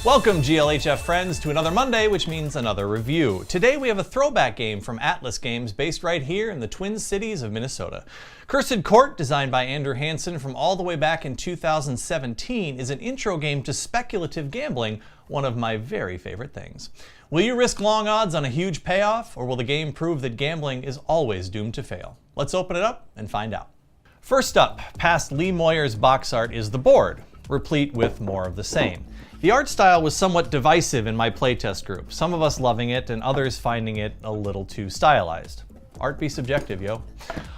Welcome, GLHF friends, to another Monday, which means another review. Today we have a throwback game from Atlas Games based right here in the Twin Cities of Minnesota. Cursed Court, designed by Andrew Hansen from all the way back in 2017, is an intro game to speculative gambling, one of my very favorite things. Will you risk long odds on a huge payoff, or will the game prove that gambling is always doomed to fail? Let's open it up and find out. First up, past Lee Moyer's box art, is the board, replete with more of the same. The art style was somewhat divisive in my playtest group, some of us loving it and others finding it a little too stylized. Art be subjective, yo.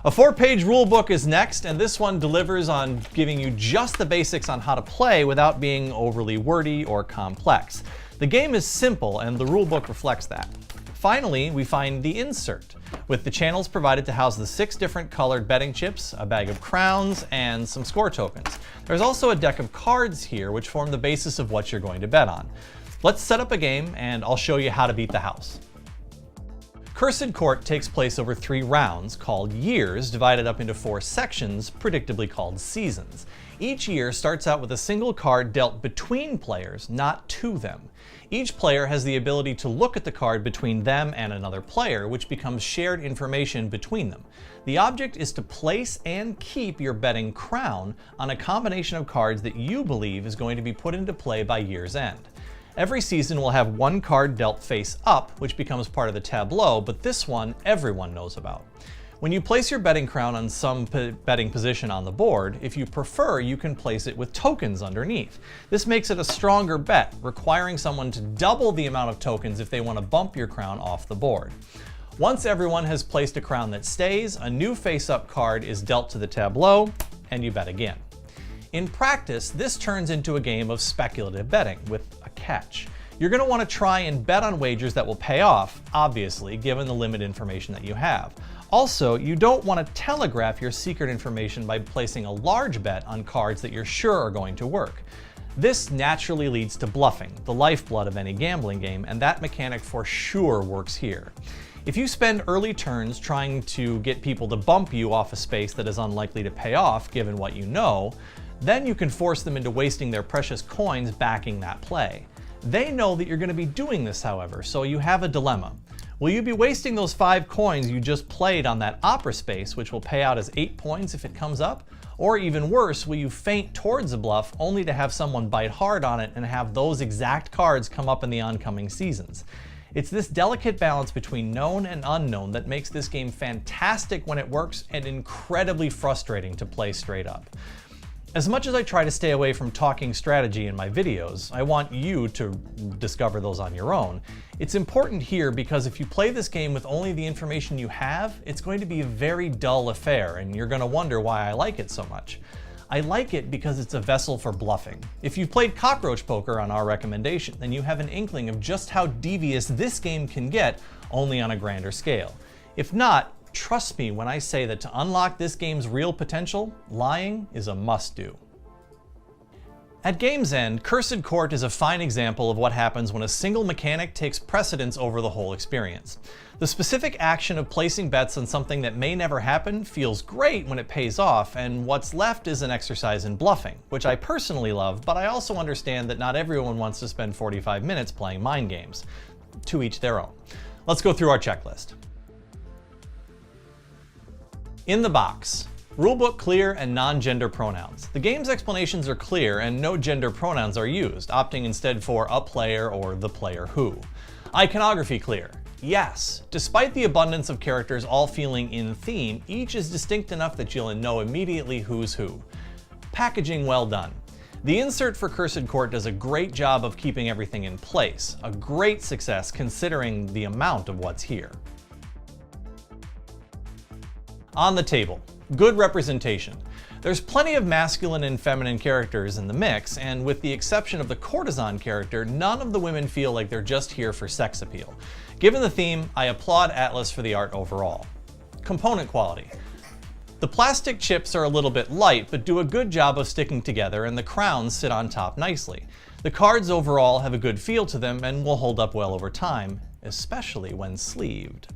A 4-page rulebook is next, and this one delivers on giving you just the basics on how to play without being overly wordy or complex. The game is simple and the rulebook reflects that. Finally, we find the insert, with the channels provided to house the 6 different colored betting chips, a bag of crowns, and some score tokens. There's also a deck of cards here which form the basis of what you're going to bet on. Let's set up a game and I'll show you how to beat the house. Cursed Court takes place over 3 rounds, called years, divided up into 4 sections, predictably called seasons. Each year starts out with a single card dealt between players, not to them. Each player has the ability to look at the card between them and another player, which becomes shared information between them. The object is to place and keep your betting crown on a combination of cards that you believe is going to be put into play by year's end. Every season will have 1 card dealt face up, which becomes part of the tableau, but this one everyone knows about. When you place your betting crown on some betting position on the board, if you prefer, you can place it with tokens underneath. This makes it a stronger bet, requiring someone to double the amount of tokens if they want to bump your crown off the board. Once everyone has placed a crown that stays, a new face-up card is dealt to the tableau, and you bet again. In practice, this turns into a game of speculative betting, with a catch. You're going to want to try and bet on wagers that will pay off, obviously, given the limited information that you have. Also, you don't want to telegraph your secret information by placing a large bet on cards that you're sure are going to work. This naturally leads to bluffing, the lifeblood of any gambling game, and that mechanic for sure works here. If you spend early turns trying to get people to bump you off a space that is unlikely to pay off given what you know, then you can force them into wasting their precious coins backing that play. They know that you're going to be doing this, however, so you have a dilemma. Will you be wasting those 5 coins you just played on that opera space, which will pay out as 8 points if it comes up? Or even worse, will you feint towards a bluff only to have someone bite hard on it and have those exact cards come up in the oncoming seasons? It's this delicate balance between known and unknown that makes this game fantastic when it works and incredibly frustrating to play straight up. As much as I try to stay away from talking strategy in my videos, I want you to discover those on your own. It's important here because if you play this game with only the information you have, it's going to be a very dull affair and you're going to wonder why I like it so much. I like it because it's a vessel for bluffing. If you've played cockroach poker on our recommendation, then you have an inkling of just how devious this game can get, only on a grander scale. If not, trust me when I say that to unlock this game's real potential, lying is a must-do. At game's end, Cursed Court is a fine example of what happens when a single mechanic takes precedence over the whole experience. The specific action of placing bets on something that may never happen feels great when it pays off, and what's left is an exercise in bluffing, which I personally love, but I also understand that not everyone wants to spend 45 minutes playing mind games. To each their own. Let's go through our checklist. In the box, rulebook clear and non-gender pronouns. The game's explanations are clear and no gender pronouns are used, opting instead for a player or the player who. Iconography clear. Yes, despite the abundance of characters all feeling in theme, each is distinct enough that you'll know immediately who's who. Packaging well done. The insert for Cursed Court does a great job of keeping everything in place, a great success considering the amount of what's here. On the table, good representation. There's plenty of masculine and feminine characters in the mix, and with the exception of the courtesan character, none of the women feel like they're just here for sex appeal. Given the theme, I applaud Atlas for the art overall. Component quality. The plastic chips are a little bit light, but do a good job of sticking together, and the crowns sit on top nicely. The cards overall have a good feel to them and will hold up well over time, especially when sleeved.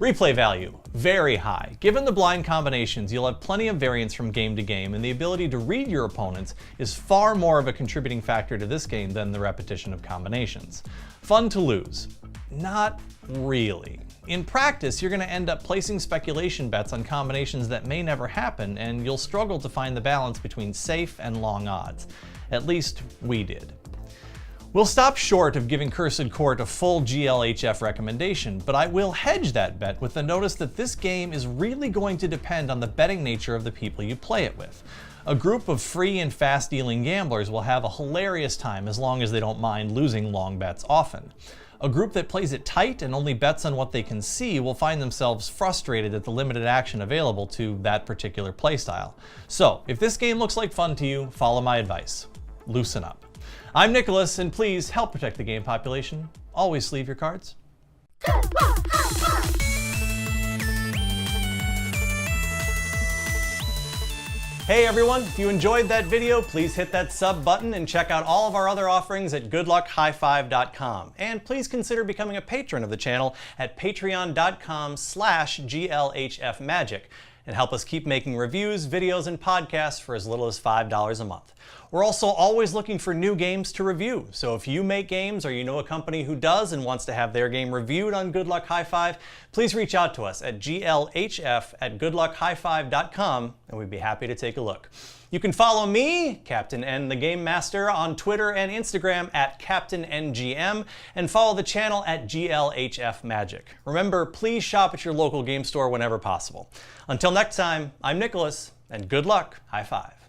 Replay value, very high. Given the blind combinations, you'll have plenty of variance from game to game, and the ability to read your opponents is far more of a contributing factor to this game than the repetition of combinations. Fun to lose? Not really. In practice, you're going to end up placing speculation bets on combinations that may never happen, and you'll struggle to find the balance between safe and long odds. At least we did. We'll stop short of giving Cursed Court a full GLHF recommendation, but I will hedge that bet with the notice that this game is really going to depend on the betting nature of the people you play it with. A group of free and fast-dealing gamblers will have a hilarious time as long as they don't mind losing long bets often. A group that plays it tight and only bets on what they can see will find themselves frustrated at the limited action available to that particular playstyle. So, if this game looks like fun to you, follow my advice. Loosen up. I'm Nicholas, and please help protect the game population. Always sleeve your cards. Hey everyone, if you enjoyed that video, please hit that sub button and check out all of our other offerings at goodluckhighfive.com. And please consider becoming a patron of the channel at patreon.com/GLHFmagic and help us keep making reviews, videos, and podcasts for as little as $5 a month. We're also always looking for new games to review, so if you make games or you know a company who does and wants to have their game reviewed on Good Luck High Five, please reach out to us at glhf@goodluckhighfive.com and we'd be happy to take a look. You can follow me, Captain N the Game Master, on Twitter and Instagram at CaptainNGM, and follow the channel at GLHF Magic. Remember, please shop at your local game store whenever possible. Until next time, I'm Nicholas, and good luck, high five.